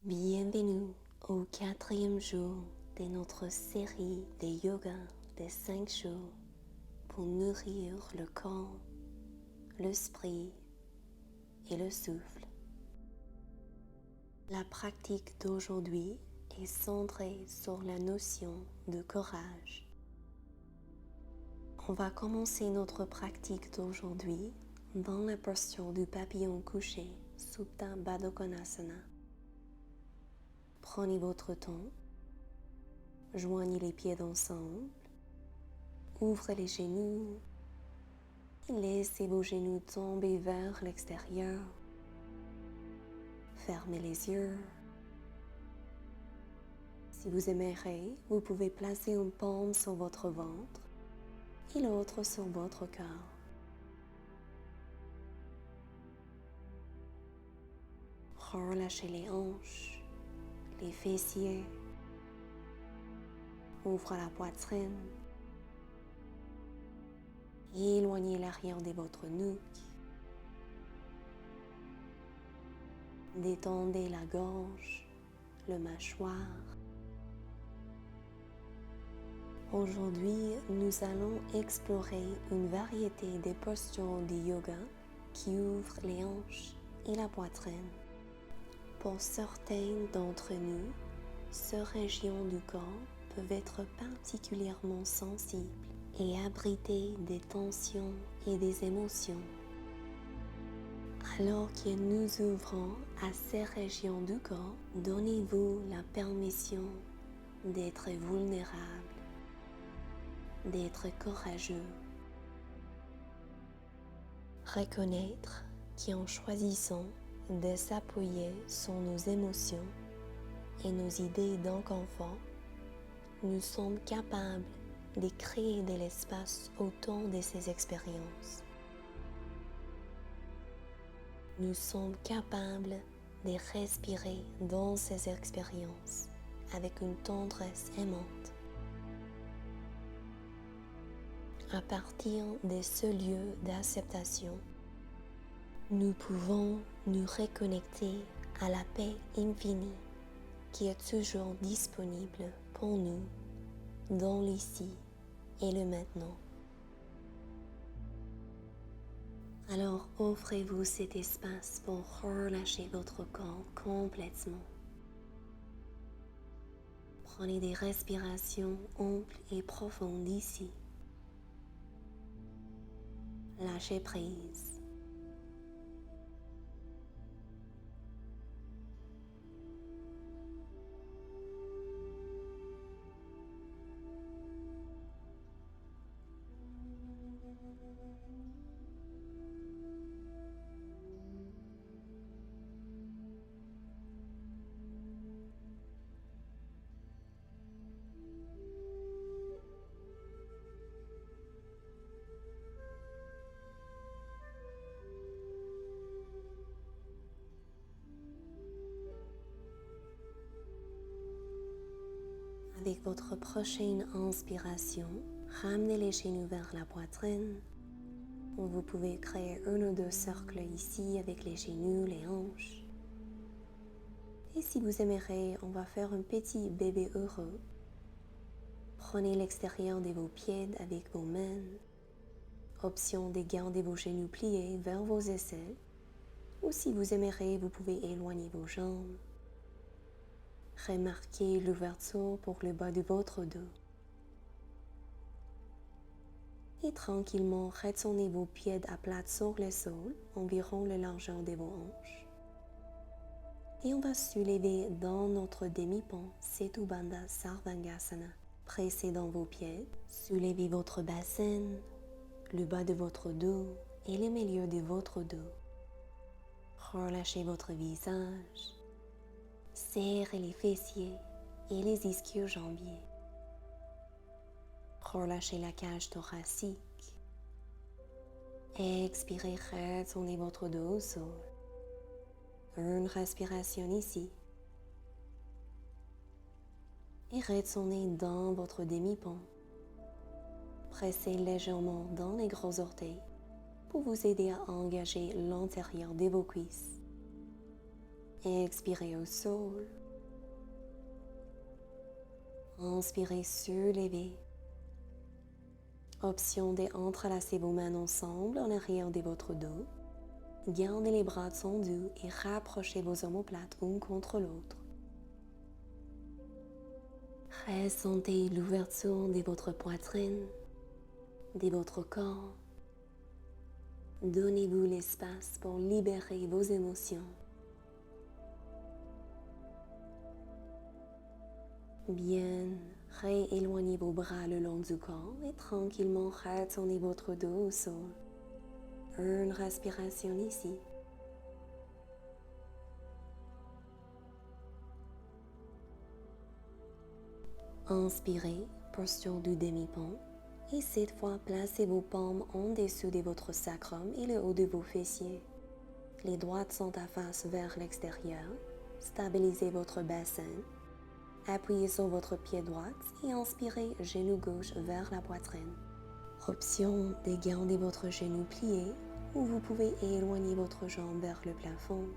Bienvenue au 4e jour de notre série de yoga de 5 jours pour nourrir le corps, l'esprit et le souffle. La pratique d'aujourd'hui est centrée sur la notion de courage. On va commencer notre pratique d'aujourd'hui dans la posture du papillon couché, Supta Baddha Konasana. Prenez votre temps, joignez les pieds ensemble, ouvrez les genoux et laissez vos genoux tomber vers l'extérieur. Fermez les yeux. Si vous aimerez, vous pouvez placer une paume sur votre ventre et l'autre sur votre cœur. Relâchez les hanches, les fessiers. Ouvrez la poitrine. Éloignez l'arrière de votre nuque. Détendez la gorge, le mâchoire. Aujourd'hui, nous allons explorer une variété de postures de yoga qui ouvrent les hanches et la poitrine. Pour certains d'entre nous, ces régions du corps peuvent être particulièrement sensibles et abriter des tensions et des émotions. Alors que nous ouvrons à ces régions du corps, donnez-vous la permission d'être vulnérable, d'être courageux. Reconnaître qu'en choisissant de s'appuyer sur nos émotions et nos idées d'inconfort, nous sommes capables de créer de l'espace autour de ces expériences. Nous sommes capables de respirer dans ces expériences avec une tendresse aimante. À partir de ce lieu d'acceptation, nous pouvons nous reconnecter à la paix infinie qui est toujours disponible pour nous dans l'ici et le maintenant. Alors offrez-vous cet espace pour relâcher votre corps complètement. Prenez des respirations amples et profondes ici. Lâchez prise. Avec votre prochaine inspiration, ramenez les genoux vers la poitrine. Vous pouvez créer un ou deux cercles ici avec les genoux, les hanches. Et si vous aimerez, on va faire un petit bébé heureux. Prenez l'extérieur de vos pieds avec vos mains. Option de garder vos genoux pliés vers vos aisselles. Ou si vous aimerez, vous pouvez éloigner vos jambes. Remarquez l'ouverture pour le bas de votre dos. Et tranquillement, retournez vos pieds à plat sur le sol, environ la largeur de vos hanches. Et on va soulever dans notre demi-pont, Setu Bandha Sarvangasana. Pressez dans vos pieds, soulevez votre bassin, le bas de votre dos et le milieu de votre dos. Relâchez votre visage. Serrez les fessiers et les ischio-jambiers. Relâchez la cage thoracique. Expirez, retournez votre dos au sol. Une respiration ici. Et retournez dans votre demi-pont. Pressez légèrement dans les gros orteils pour vous aider à engager l'intérieur de vos cuisses. Expirez au sol. Inspirez, soulevez. Option d'entrelacer vos mains ensemble en arrière de votre dos. Gardez les bras tendus et rapprochez vos omoplates l'une contre l'autre. Ressentez l'ouverture de votre poitrine, de votre corps. Donnez-vous l'espace pour libérer vos émotions. Bien, rééloignez vos bras le long du corps et tranquillement retournez votre dos au sol. Une respiration ici. Inspirez, posture du demi-pont. Et cette fois, placez vos paumes en dessous de votre sacrum et le haut de vos fessiers. Les doigts sont à face vers l'extérieur. Stabilisez votre bassin. Appuyez sur votre pied droit et inspirez, genou gauche vers la poitrine. Option de garder votre genou plié ou vous pouvez éloigner votre jambe vers le plafond.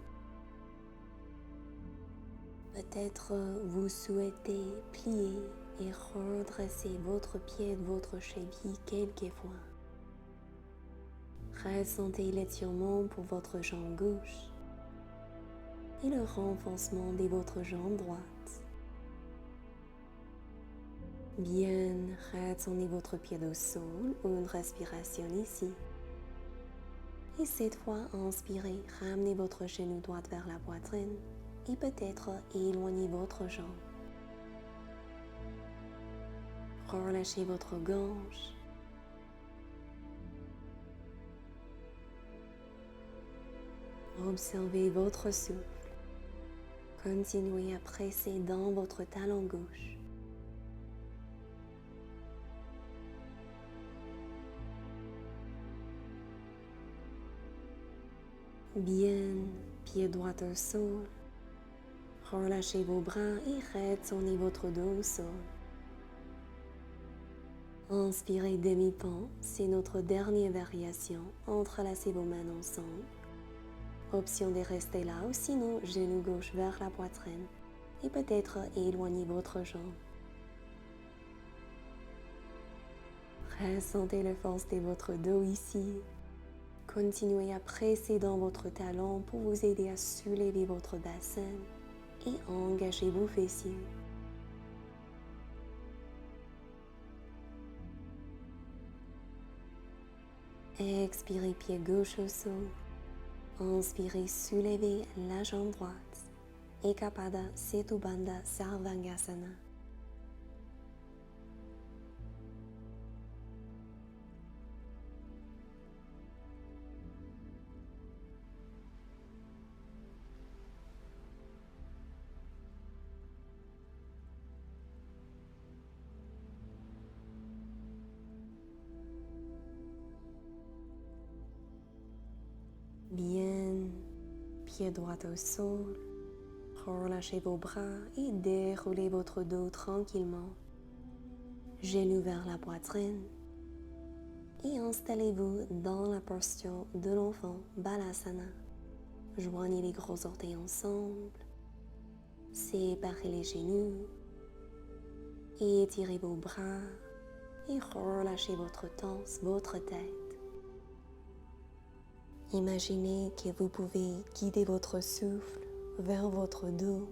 Peut-être vous souhaitez plier et redresser votre pied de votre cheville quelquefois. Ressentez l'étirement pour votre jambe gauche et le renforcement de votre jambe droite. Bien, retournez votre pied au sol, une respiration ici. Et cette fois, inspirez, ramenez votre genou droit vers la poitrine et peut-être éloignez votre jambe. Relâchez votre gorge. Observez votre souffle. Continuez à presser dans votre talon gauche. Bien, pied droit au sol. Relâchez vos bras et retournez votre dos au sol. Inspirez demi-pont, c'est notre dernière variation. Entrelacez vos mains ensemble. Option de rester là ou sinon genou gauche vers la poitrine et peut-être éloignez votre jambe. Ressentez la force de votre dos ici. Continuez à presser dans votre talon pour vous aider à soulever votre bassin et engager vos fessiers. Expirez pied gauche au sol. Inspirez, soulevez la jambe droite. Ekapada Setu Bandha Sarvangasana. Bien, pied droit au sol, relâchez vos bras et déroulez votre dos tranquillement. Genoux vers la poitrine et installez-vous dans la posture de l'enfant Balasana. Joignez les gros orteils ensemble, séparez les genoux, étirez vos bras et relâchez votre torse, votre tête. Imaginez que vous pouvez guider votre souffle vers votre dos,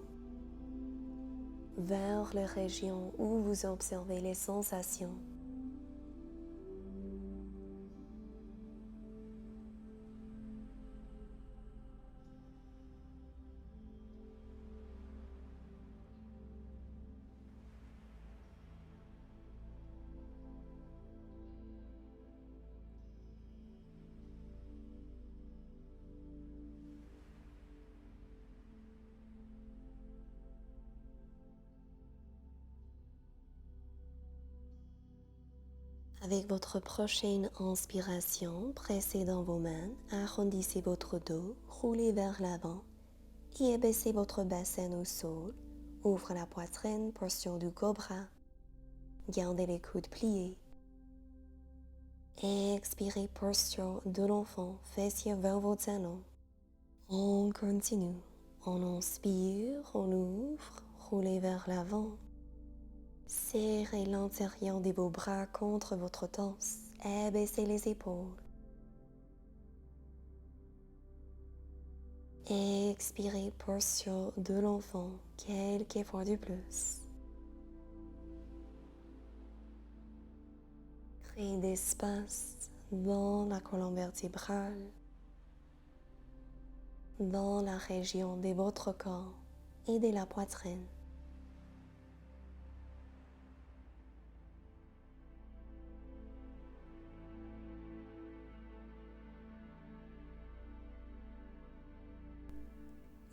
vers les régions où vous observez les sensations. Avec votre prochaine inspiration, pressez dans vos mains, arrondissez votre dos, roulez vers l'avant et abaissez votre bassin au sol. Ouvrez la poitrine, posture du cobra. Gardez les coudes pliés. Expirez, posture de l'enfant, fessiers vers vos talons. On continue. On inspire, on ouvre, roulez vers l'avant. Serrez l'intérieur de vos bras contre votre torse et baissez les épaules. Expirez, posture de l'enfant, quelques fois de plus. Créez d'espace dans la colonne vertébrale, dans la région de votre corps et de la poitrine.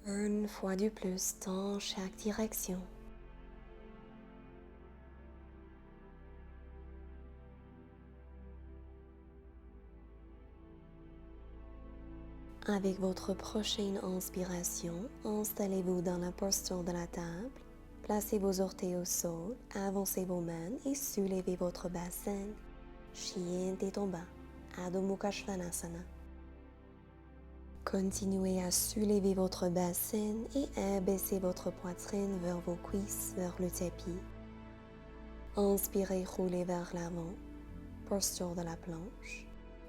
Une fois de plus dans chaque direction. Avec votre prochaine inspiration, installez-vous dans la posture de la table, placez vos orteils au sol, avancez vos mains et soulevez votre bassin. Chien tête en bas, Adho Mukha Svanasana. Continuez à soulever votre bassin et abaisser votre poitrine vers vos cuisses, vers le tapis. Inspirez, roulez vers l'avant, posture de la planche.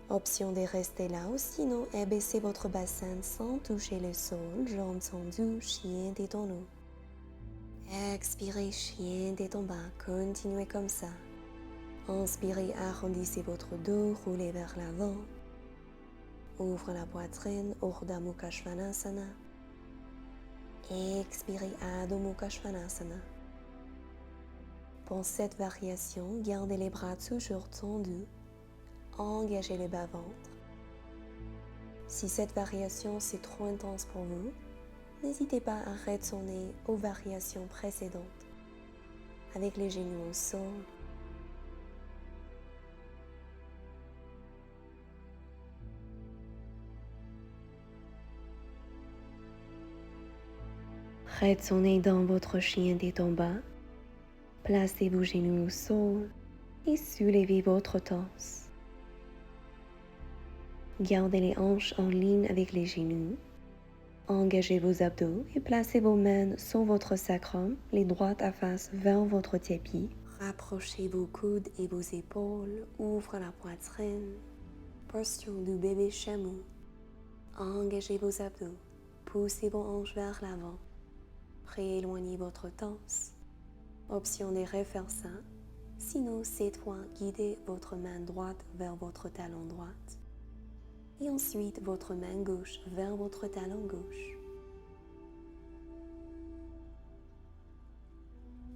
Option de rester là ou sinon abaissez votre bassin sans toucher le sol, jambes tendues, chien tête en haut. Expirez, chien tête en bas, continuez comme ça. Inspirez, arrondissez votre dos, roulez vers l'avant. Ouvre la poitrine, Urdhva Mukha Svanasana. Expirez, Adho Mukha Svanasana. Pour cette variation, gardez les bras toujours tendus. Engagez le bas-ventre. Si cette variation c'est trop intense pour vous, n'hésitez pas à retourner aux variations précédentes avec les genoux au sol. Retournez dans votre chien tête en bas. Placez vos genoux au sol et soulevez votre torse. Gardez les hanches en ligne avec les genoux. Engagez vos abdos et placez vos mains sur votre sacrum, les droites à face vers votre tapis. Rapprochez vos coudes et vos épaules, ouvrez la poitrine. Posture du bébé chameau. Engagez vos abdos, poussez vos hanches vers l'avant. Rééloignez votre torse. Option de refaire ça. Sinon, cette fois, guidez votre main droite vers votre talon droit. Et ensuite, votre main gauche vers votre talon gauche.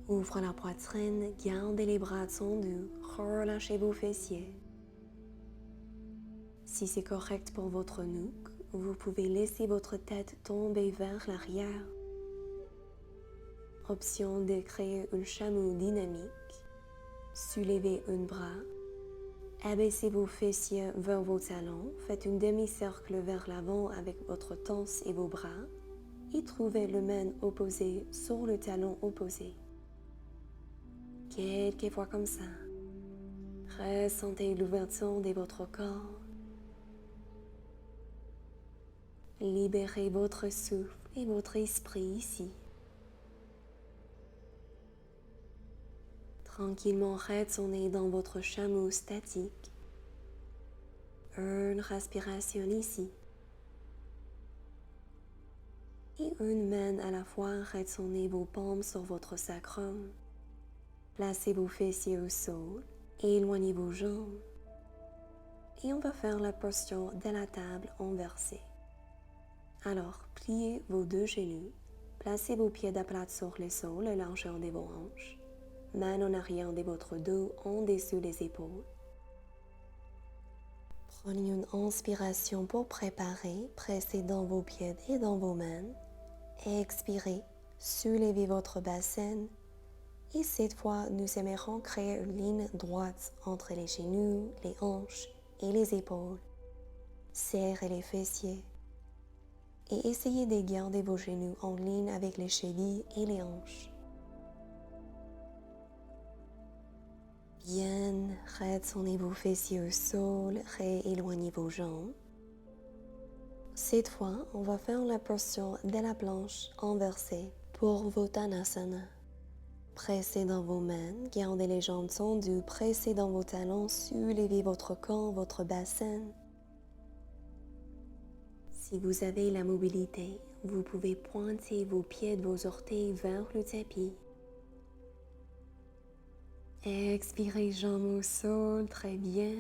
Ouvrez la poitrine, gardez les bras tendus, relâchez vos fessiers. Si c'est correct pour votre nuque, vous pouvez laisser votre tête tomber vers l'arrière. Option de créer un chameau dynamique. Soulevez un bras. Abaissez vos fessiers vers vos talons, faites un demi-cercle vers l'avant avec votre torse et vos bras et trouvez le main opposé sur le talon opposé. Quelques fois comme ça. Ressentez l'ouverture de votre corps. Libérez votre souffle et votre esprit ici. Tranquillement retournez dans votre chameau statique. Une respiration ici. Et une main à la fois, retournez vos paumes sur votre sacrum. Placez vos fessiers au sol, éloignez vos jambes. Et on va faire la posture de la table inversée. Alors, pliez vos deux genoux, placez vos pieds à plat sur le sol, la largeur de vos hanches. Main en arrière de votre dos, en dessous des épaules. Prenez une inspiration pour préparer, pressez dans vos pieds et dans vos mains. Expirez, soulevez votre bassin. Et cette fois, nous aimerons créer une ligne droite entre les genoux, les hanches et les épaules. Serrez les fessiers. Et essayez de garder vos genoux en ligne avec les chevilles et les hanches. Bien, retournez vos fessiers au sol, rééloignez vos jambes. Cette fois, on va faire la portion de la planche inversée pour Uttanasana. Pressez dans vos mains, gardez les jambes tendues, pressez dans vos talons, soulevez votre corps, votre bassin. Si vous avez la mobilité, vous pouvez pointer vos pieds de vos orteils vers le tapis. Expirez, jambes au sol, très bien.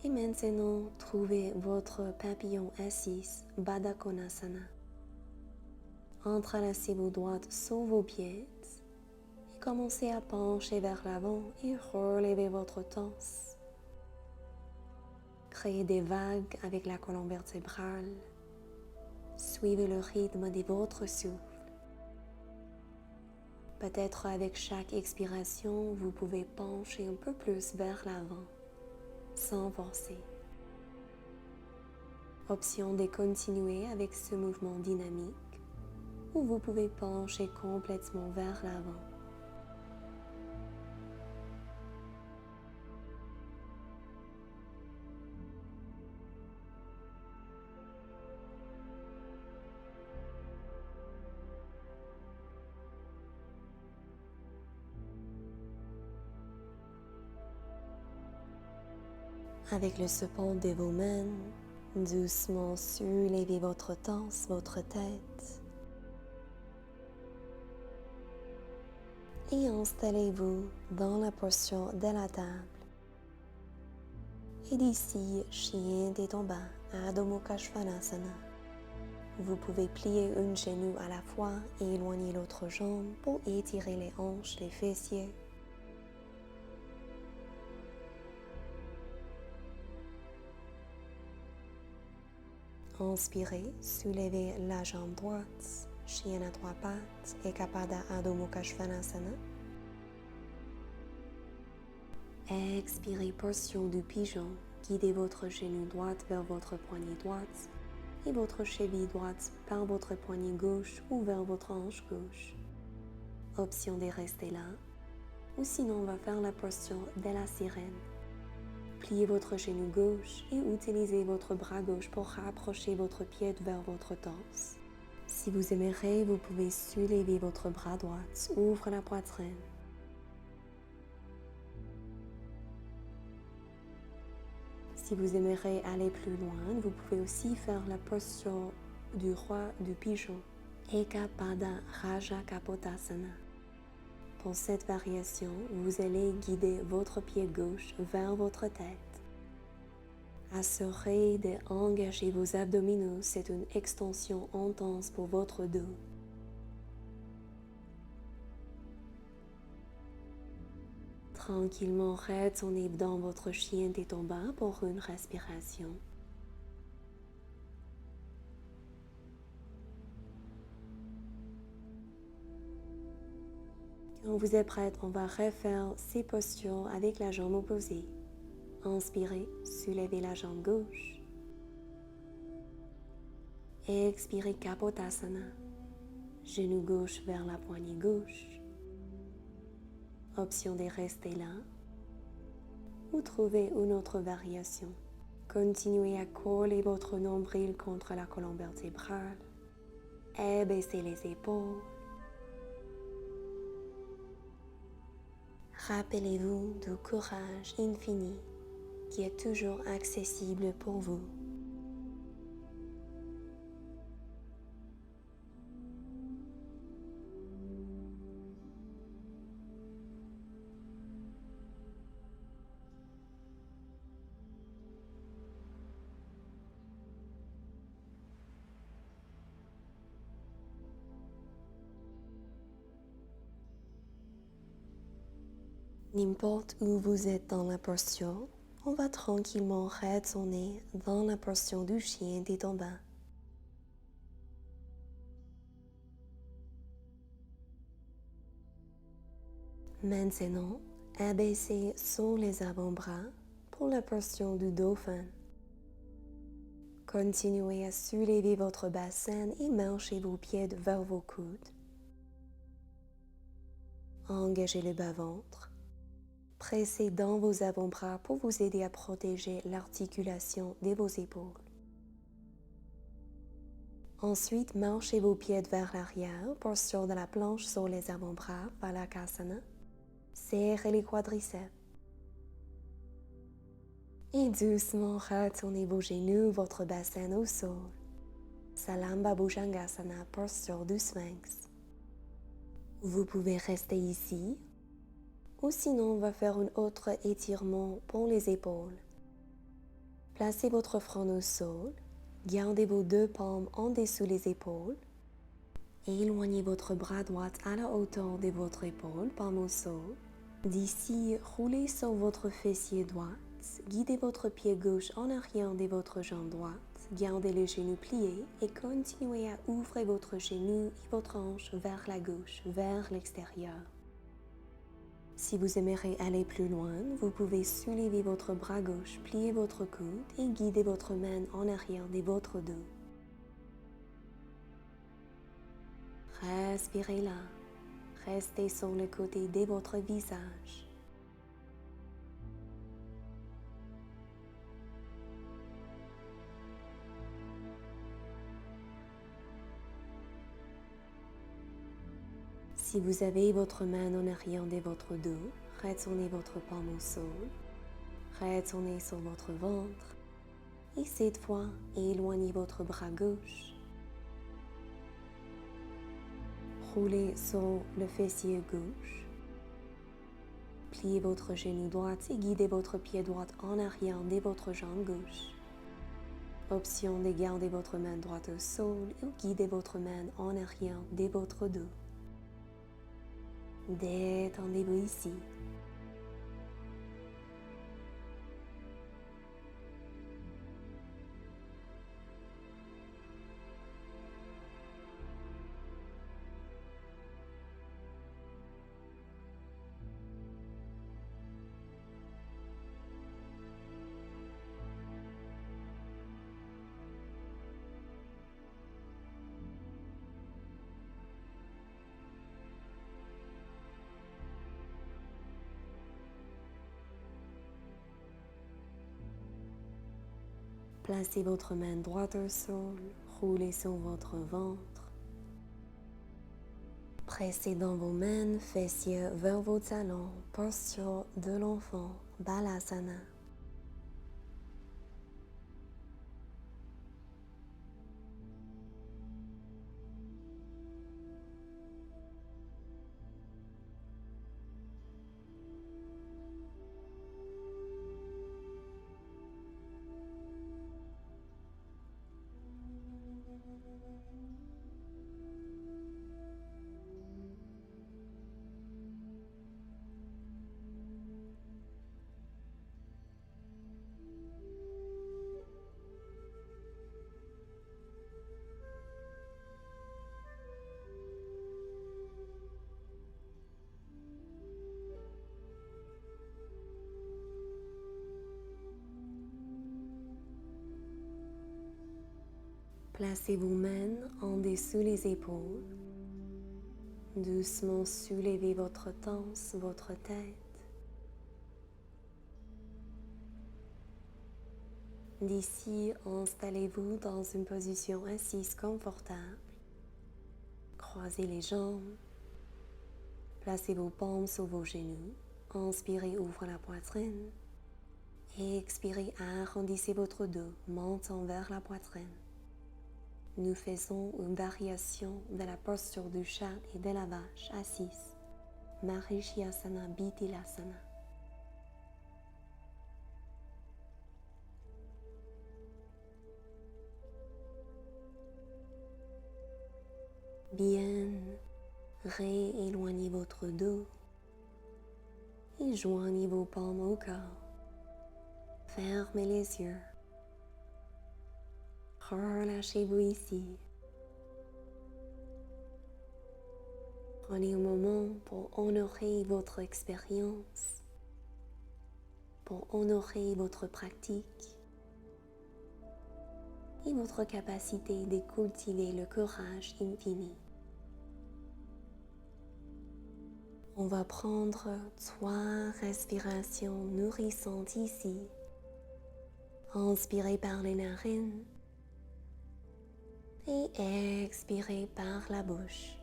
Et maintenant, trouvez votre papillon assis, Baddha Konasana. Entrelacez vos doigts sur vos pieds et commencez à pencher vers l'avant et relevez votre torse. Créez des vagues avec la colonne vertébrale. Suivez le rythme de votre souffle. Peut-être avec chaque expiration, vous pouvez pencher un peu plus vers l'avant, sans forcer. Option de continuer avec ce mouvement dynamique, ou vous pouvez pencher complètement vers l'avant. Avec le support de vos mains, doucement soulevez votre torse, votre tête. Et installez-vous dans la position de la table. Et d'ici, chien tête en bas, Adho Mukha Svanasana. Vous pouvez plier un genou à la fois et éloigner l'autre jambe pour étirer les hanches, les fessiers. Inspirez, soulevez la jambe droite, chien à trois pattes, Ekapada Adho Mukha Svanasana. Expirez, portion du pigeon, guidez votre genou droit vers votre poignet droite et votre cheville droite par votre poignet gauche ou vers votre hanche gauche. Option de rester là, ou sinon on va faire la portion de la sirène. Pliez votre genou gauche et utilisez votre bras gauche pour rapprocher votre pied vers votre torse. Si vous aimerez, vous pouvez soulever votre bras droit, ouvre la poitrine. Si vous aimerez aller plus loin, vous pouvez aussi faire la posture du roi du pigeon, Ekapada Raja Kapotasana. Pour cette variation, vous allez guider votre pied gauche vers votre tête. Assurez d'engager vos abdominaux, c'est une extension intense pour votre dos. Tranquillement, retournez dans votre chien tête en bas pour une respiration. Quand vous êtes prête, on va refaire ces postures avec la jambe opposée. Inspirez, soulevez la jambe gauche. Expirez, Kapotasana. Genou gauche vers la poignée gauche. Option de rester là ou trouver une autre variation. Continuez à coller votre nombril contre la colonne vertébrale et baissez les épaules. Rappelez-vous du courage infini qui est toujours accessible pour vous. N'importe où vous êtes dans la posture, on va tranquillement retourner dans la posture du chien tête en bas. Maintenant, abaissez sur les avant-bras pour la posture du dauphin. Continuez à soulever votre bassin et marchez vos pieds vers vos coudes. Engagez le bas-ventre. Pressez dans vos avant-bras pour vous aider à protéger l'articulation de vos épaules. Ensuite, marchez vos pieds vers l'arrière, posture de la planche sur les avant-bras, Balasana. Serrez les quadriceps. Et doucement, retournez vos genoux, votre bassin au sol. Salamba Bhujangasana, posture du sphinx. Vous pouvez rester ici, ou sinon on va faire un autre étirement pour les épaules. Placez votre front au sol, gardez vos deux palmes en dessous les épaules, éloignez votre bras droit à la hauteur de votre épaule, palme au sol. D'ici, roulez sur votre fessier droit, guidez votre pied gauche en arrière de votre jambe droite, gardez les genoux pliés et continuez à ouvrir votre genou et votre hanche vers la gauche, vers l'extérieur. Si vous aimeriez aller plus loin, vous pouvez soulever votre bras gauche, plier votre coude et guider votre main en arrière de votre dos. Respirez là. Restez sur le côté de votre visage. Si vous avez votre main en arrière de votre dos, retournez votre paume au sol, retournez sur votre ventre et cette fois, éloignez votre bras gauche. Roulez sur le fessier gauche. Pliez votre genou droit et guidez votre pied droit en arrière de votre jambe gauche. Option de garder votre main droite au sol ou guider votre main en arrière de votre dos. Détendez-vous ici. Placez votre main droite au sol, roulez sur votre ventre. Pressez dans vos mains, fessiers vers vos talons, posture de l'enfant, Balasana. Placez vos mains en dessous les épaules. Doucement soulevez votre torse, votre tête. D'ici, installez-vous dans une position assise confortable. Croisez les jambes. Placez vos paumes sur vos genoux. Inspirez, ouvrez la poitrine. Expirez, arrondissez votre dos, menton vers la poitrine. Nous faisons une variation de la posture du chat et de la vache assise. Marishyasana Bithilasana. Bien, rééloignez votre dos et joignez vos paumes au corps. Fermez les yeux. Relâchez-vous ici. Prenez un moment pour honorer votre expérience, pour honorer votre pratique et votre capacité de cultiver le courage infini. On va prendre 3 respirations nourrissantes ici. Inspirez par les narines et expirez par la bouche.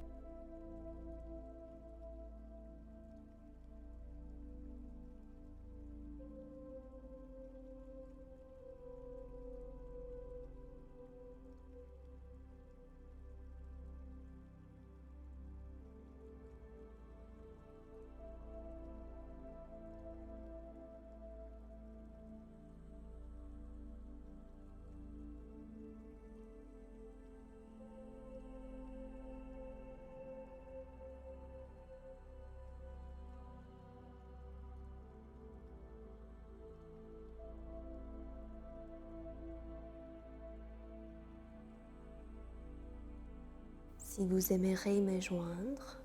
Si vous aimeriez me joindre,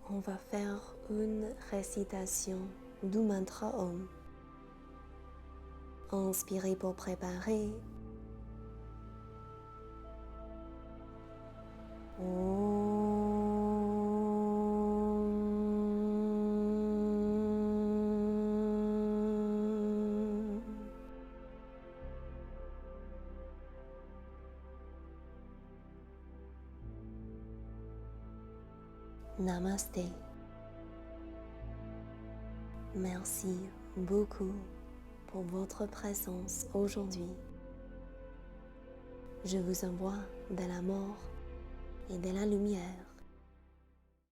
on va faire une récitation du mantra Om. Inspirez pour préparer. Om. Namasté. Merci beaucoup pour votre présence aujourd'hui. Je vous envoie de l'amour et de la lumière.